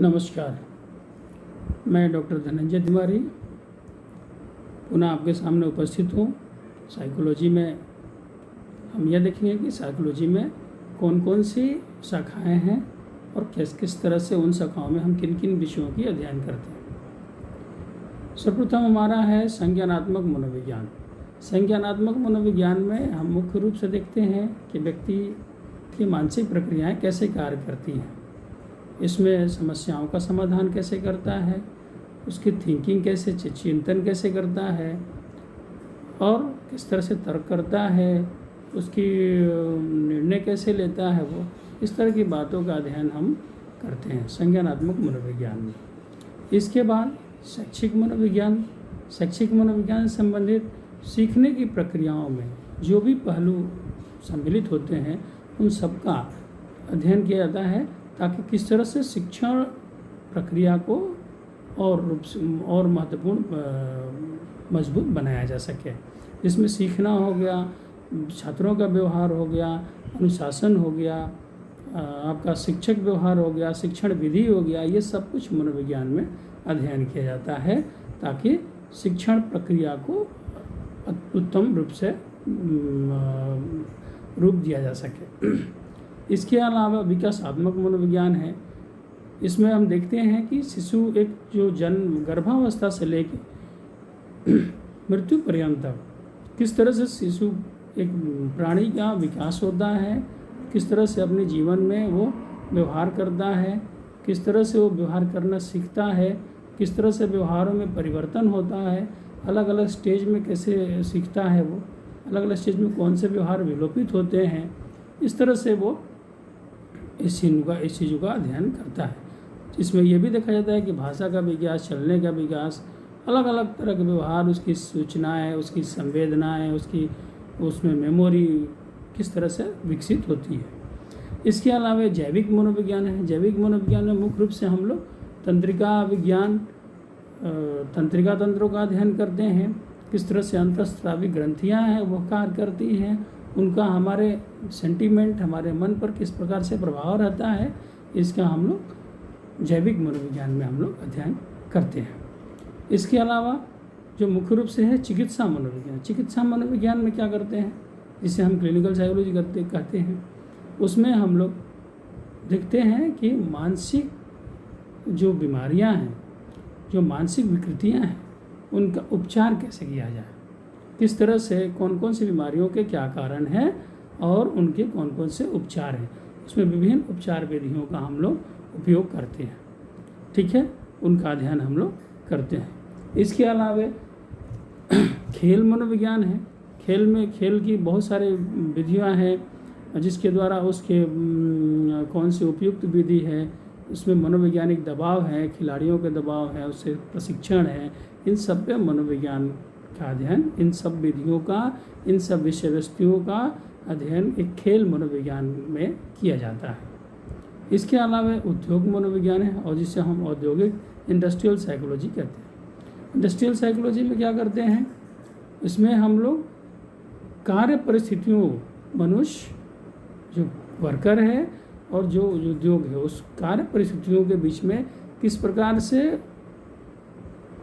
नमस्कार, मैं डॉक्टर धनंजय तिवारी पुनः आपके सामने उपस्थित हूँ। साइकोलॉजी में हम यह देखेंगे कि साइकोलॉजी में कौन कौन सी शाखाएं हैं और किस किस तरह से उन शाखाओं में हम किन किन विषयों की अध्ययन करते हैं। सर्वप्रथम हमारा है संज्ञानात्मक मनोविज्ञान। संज्ञानात्मक मनोविज्ञान में हम मुख्य रूप से देखते हैं कि व्यक्ति की मानसिक प्रक्रियाएं कैसे कार्य करती हैं। इसमें समस्याओं का समाधान कैसे करता है, उसकी थिंकिंग कैसे, चिंतन कैसे करता है और किस तरह से तर्क करता है, उसकी निर्णय कैसे लेता है, वो इस तरह की बातों का अध्ययन हम करते हैं संज्ञानात्मक मनोविज्ञान में। इसके बाद शैक्षिक मनोविज्ञान। शैक्षिक मनोविज्ञान से संबंधित सीखने की प्रक्रियाओं में जो भी पहलू सम्मिलित होते हैं उन सब का अध्ययन किया जाता है ताकि किस तरह से शिक्षण प्रक्रिया को और महत्वपूर्ण मजबूत बनाया जा सके। जिसमें सीखना हो गया, छात्रों का व्यवहार हो गया, अनुशासन हो गया, आपका शिक्षक व्यवहार हो गया, शिक्षण विधि हो गया, ये सब कुछ मनोविज्ञान में अध्ययन किया जाता है ताकि शिक्षण प्रक्रिया को उत्तम रूप से रूप दिया जा सके। इसके अलावा विकासात्मक मनोविज्ञान है। इसमें हम देखते हैं कि शिशु एक जो जन्म गर्भावस्था से लेकर मृत्यु पर्यंत किस तरह से शिशु एक प्राणी का विकास होता है, किस तरह से अपने जीवन में वो व्यवहार करता है, किस तरह से वो व्यवहार करना सीखता है, किस तरह से व्यवहारों में परिवर्तन होता है, अलग अलग स्टेज में कैसे सीखता है, वो अलग अलग स्टेज में कौन से व्यवहार विलोपित होते हैं, इस तरह से वो इस चीज़ों का अध्ययन करता है। इसमें यह भी देखा जाता है कि भाषा का विकास, चलने का विकास, अलग अलग तरह के व्यवहार, उसकी सूचनाएं, उसकी संवेदनाएं, उसमें मेमोरी किस तरह से विकसित होती है। इसके अलावा जैविक मनोविज्ञान है। जैविक मनोविज्ञान में मुख्य रूप से हम लोग तंत्रिका विज्ञान, तंत्रिका तंत्रों का अध्ययन करते हैं। किस तरह से अंतःस्रावी ग्रंथियाँ हैं वो कार्य करती हैं, उनका हमारे सेंटीमेंट, हमारे मन पर किस प्रकार से प्रभाव रहता है, इसका हम लोग जैविक मनोविज्ञान में हम लोग अध्ययन करते हैं। इसके अलावा जो मुख्य रूप से है चिकित्सा मनोविज्ञान। चिकित्सा मनोविज्ञान में क्या करते हैं, जिसे हम क्लिनिकल साइकोलॉजी कहते हैं, उसमें हम लोग देखते हैं कि मानसिक जो बीमारियां हैं, जो मानसिक विकृतियां हैं, उनका उपचार कैसे किया जाए, किस तरह से कौन कौन सी बीमारियों के क्या कारण हैं और उनके कौन कौन से उपचार हैं। इसमें विभिन्न उपचार विधियों का हम लोग उपयोग करते हैं, ठीक है, उनका अध्ययन हम लोग करते हैं। इसके अलावा खेल मनोविज्ञान है। खेल की बहुत सारे विधियां हैं जिसके द्वारा उसके कौन सी उपयुक्त विधि है, उसमें मनोवैज्ञानिक दबाव है, खिलाड़ियों के दबाव है, उससे प्रशिक्षण है, इन सब पे मनोविज्ञान का अध्ययन, इन सब विधियों का, इन सब विषय वस्तुओं का अध्ययन एक खेल मनोविज्ञान में किया जाता है। इसके अलावा उद्योग मनोविज्ञान है और जिसे हम औद्योगिक इंडस्ट्रियल साइकोलॉजी कहते हैं। इंडस्ट्रियल साइकोलॉजी में क्या करते हैं, इसमें हम लोग कार्य परिस्थितियों, मनुष्य जो वर्कर है और जो उद्योग है, उस कार्य परिस्थितियों के बीच में किस प्रकार से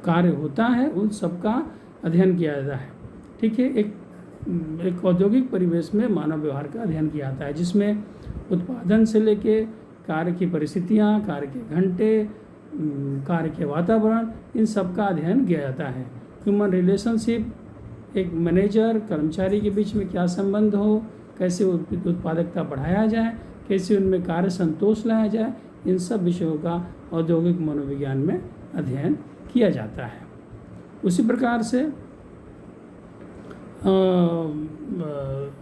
कार्य होता है, उन सब का अध्ययन किया जाता है, ठीक है। एक औद्योगिक परिवेश में मानव व्यवहार का अध्ययन किया जाता है जिसमें उत्पादन से लेके कार्य की परिस्थितियाँ, कार्य के घंटे, कार्य के वातावरण, इन सब का अध्ययन किया जाता है। ह्यूमन रिलेशनशिप, एक मैनेजर कर्मचारी के बीच में क्या संबंध हो, कैसे उत्पादकता बढ़ाया जाए, कैसे उनमें कार्य संतोष लाया जाए, इन सब विषयों का औद्योगिक मनोविज्ञान में अध्ययन किया जाता है। उसी प्रकार से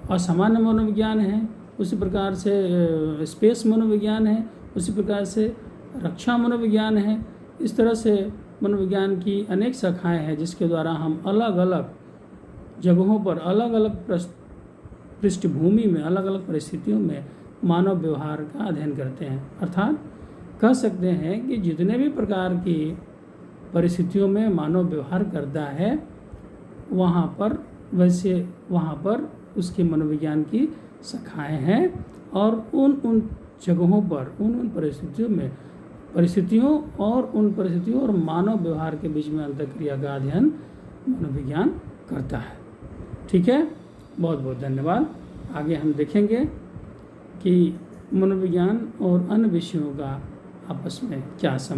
असामान्य मनोविज्ञान है, उसी प्रकार से स्पेस मनोविज्ञान है, उसी प्रकार से रक्षा मनोविज्ञान है। इस तरह से मनोविज्ञान की अनेक शाखाएं हैं जिसके द्वारा हम अलग अलग जगहों पर, अलग अलग पृष्ठभूमि में, अलग अलग परिस्थितियों में मानव व्यवहार का अध्ययन करते हैं। अर्थात कह सकते हैं कि जितने भी प्रकार की परिस्थितियों में मानव व्यवहार करता है वहाँ पर उसके मनोविज्ञान की शाखाएं हैं और उन जगहों पर, उन परिस्थितियों में परिस्थितियों और उन परिस्थितियों और मानव व्यवहार के बीच में अंतःक्रिया का अध्ययन मनोविज्ञान करता है। ठीक है, बहुत बहुत धन्यवाद। आगे हम देखेंगे कि मनोविज्ञान और अन्य विषयों का आपस में क्या संबंध